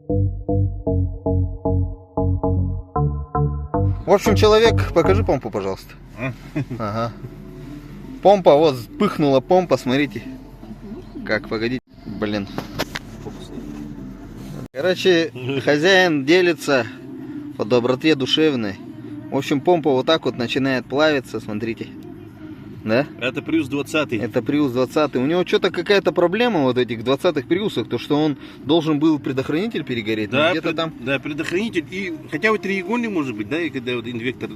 В общем, человек, покажи помпу, пожалуйста. Ага. Помпа, вот пыхнула помпа, смотрите. Как, погодите. Блин. Короче, хозяин делится по доброте душевной. В общем, помпа вот так вот начинает плавиться, смотрите. Да? Это Prius 20. Это Prius 20. У него что-то какая-то проблема вот этих 20-х Приусах, то что он должен был предохранитель перегореть. Да, где-то там. Да, предохранитель и хотя бы треугольник может быть, да, и когда вот инвектор.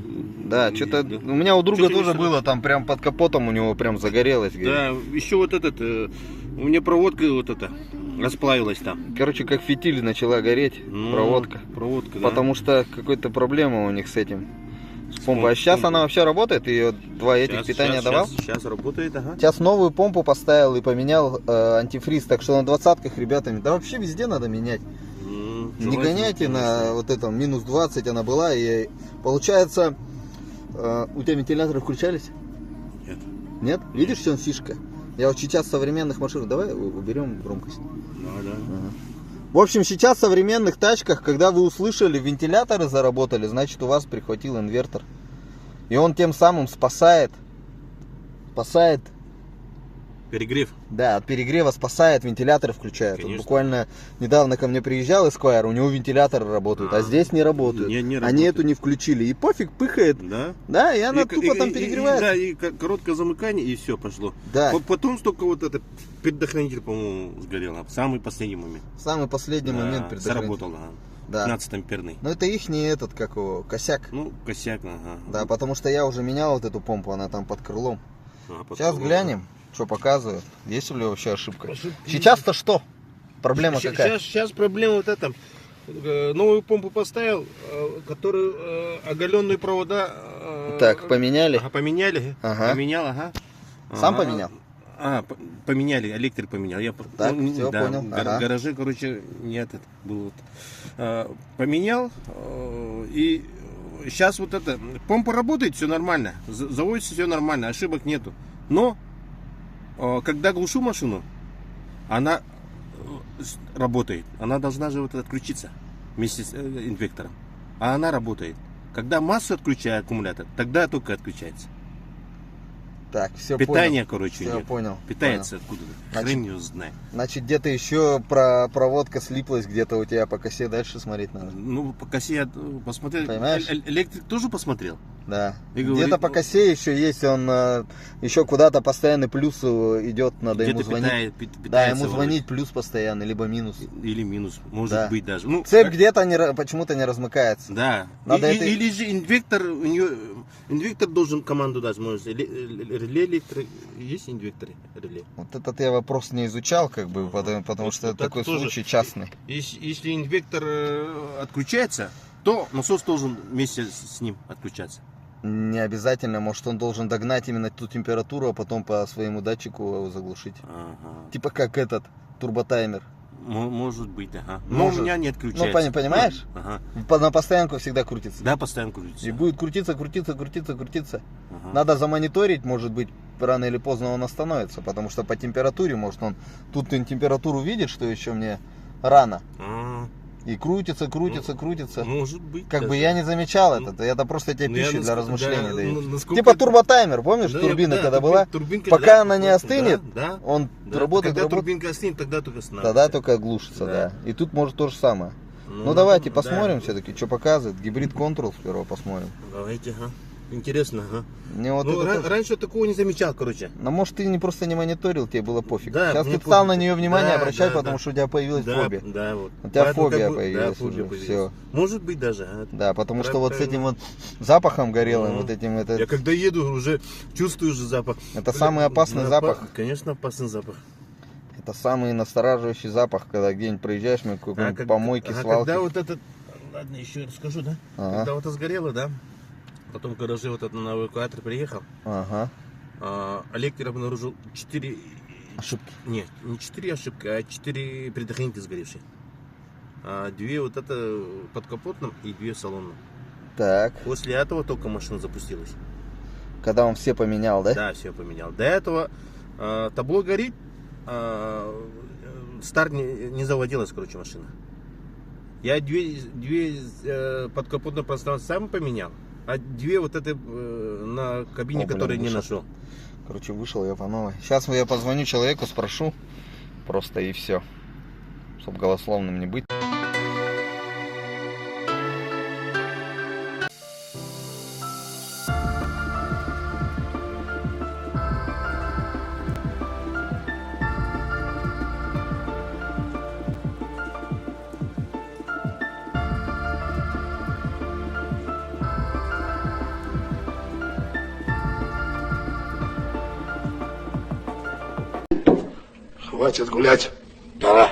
Да, что-то да. у меня у друга Что-то тоже было, там прям под капотом у него прям загорелось. Да, еще вот этот, у меня проводка вот эта расплавилась там. Короче, как фитиль начала гореть, проводка. Проводка, да. Потому что какая-то проблема у них с этим. С помпой. А сейчас она вообще работает? Ты ее два этих питания давал? Сейчас работает, ага. Сейчас новую помпу поставил и поменял антифриз. Так что на 20-ках, ребятами, да вообще везде надо менять. Не гоняйте на вот этом минус 20 она была. И получается, у тебя вентиляторы включались? Нет. Нет? Видишь, в чем фишка? Я вот сейчас в современных машинах, давай уберем громкость. Да. Ага. В общем, сейчас в современных тачках, когда вы услышали, вентиляторы заработали, значит у вас прихватил инвертор. И он тем самым спасает. Перегрев. Да, от перегрева спасает, вентиляторы включает. Вот буквально недавно ко мне приезжал Esquire, у него вентиляторы работают, а здесь не работают. Не Они работают. эту не включили. И пофиг, пыхает. Да. Да, и она тупо там перегревает. Да, и короткое замыкание, и все пошло. Да. Потом только вот этот предохранитель, по-моему, сгорел. В самый последний момент. В самый последний момент предохранитель. Заработал, ага. Да. 15-амперный. Но это ихний этот, как его, косяк. Ну, косяк, ага. Да, потому что я уже менял вот эту помпу, она там под крылом. Под Сейчас крылом, глянем, что показывает. Есть ли вообще ошибка? Сейчас-то что? Проблема какая? Сейчас проблема вот эта. Новую помпу поставил, которую оголенные провода. Так, поменяли? Ага, поменяли. Ага. Поменял, ага. Сам поменял? Поменяли, электрик поменял. Я Так, все, да, понял. В гараже, короче, не этот был. Поменял. И сейчас вот это. Помпа работает, все нормально. Заводится все нормально, ошибок нету. Но когда глушу машину, она работает. Она должна же вот отключиться вместе с инвектором. А она работает. Когда массу отключает аккумулятор, тогда только отключается. Так, все Питание, понял. короче, Все нет. понял. Питается откуда-то. Хрен его знает. Значит, где-то еще проводка слиплась, где-то у тебя по косе дальше смотреть надо. Ну, по косе я посмотрел. Понимаешь? Электрик тоже посмотрел? Да. И Где-то говорит, по косе еще есть, он еще куда-то постоянный плюс идет, надо ему звонить. Да, ему звонить плюс постоянный, либо минус. Или минус, может быть даже. Ну, цепь где-то почему-то не размыкается. Да. Надо или же инвектор, у нее инвектор должен команду дать, может, реле электро... Есть инвекторы реле? Вот этот я вопрос не изучал, как бы, потому что это такой случай частный. Если инвектор отключается, то насос должен вместе с ним отключаться. Не обязательно, может он должен догнать именно ту температуру, а потом по своему датчику его заглушить. Ага. Типа как этот турботаймер. Может быть, ага. Но Может. у меня не отключается. Ну, понимаешь? Ага. На постоянку всегда крутится. Да, постоянно крутится. И будет крутиться. Ага. Надо замониторить, может быть, рано или поздно он остановится, потому что по температуре, может он тут температуру видит, что еще мне рано. И крутится. Может быть. Как даже. бы я не замечал это просто тебе пищу для размышлений дает. Насколько... Типа турботаймер, помнишь, турбина когда была? Пока она не остынет, он работает. Когда турбинка остынет, тогда только останавливается. Тогда только глушится, да. И тут может то же самое. Ну давайте посмотрим все-таки, что показывает. Гибрид Control сперва посмотрим. Давайте, ага. Интересно, ага. Мне вот это раньше такого не замечал, короче. Но может ты просто не мониторил, тебе было пофиг. Да, сейчас ты стал на нее внимание обращать, потому что у тебя появилась фобия. Да, вот. У тебя Поэтому фобия появилась уже. Все. Может быть даже. Да, потому что вот с этим вот запахом горелым, вот этим это. Я когда еду, уже чувствую уже запах. Это самый опасный запах. Конечно, опасный запах. Это самый настораживающий запах, когда где-нибудь проезжаешь мимо какой-нибудь помойки, свалки. Когда вот этот, ладно, еще расскажу, да? Когда вот это сгорело, да? Потом в гараже вот этот на эвакуатор приехал. Ага. Электрик обнаружил 4 ошибки. Нет, не 4 ошибки, а 4 предохранителя сгоревшие. 2 вот это под капотным и 2 в салонном. Так. После этого только машина запустилась. Когда он все поменял, да? Да, все поменял. До этого табло горит, старт не заводилась, короче, машина. Я две подкапотные пространства сам поменял, а две вот это на кабине, которые не нашел. Короче, вышел я по новой. Сейчас я позвоню человеку, спрошу. Просто и все. Чтобы голословным не быть. Хватит гулять. Пора.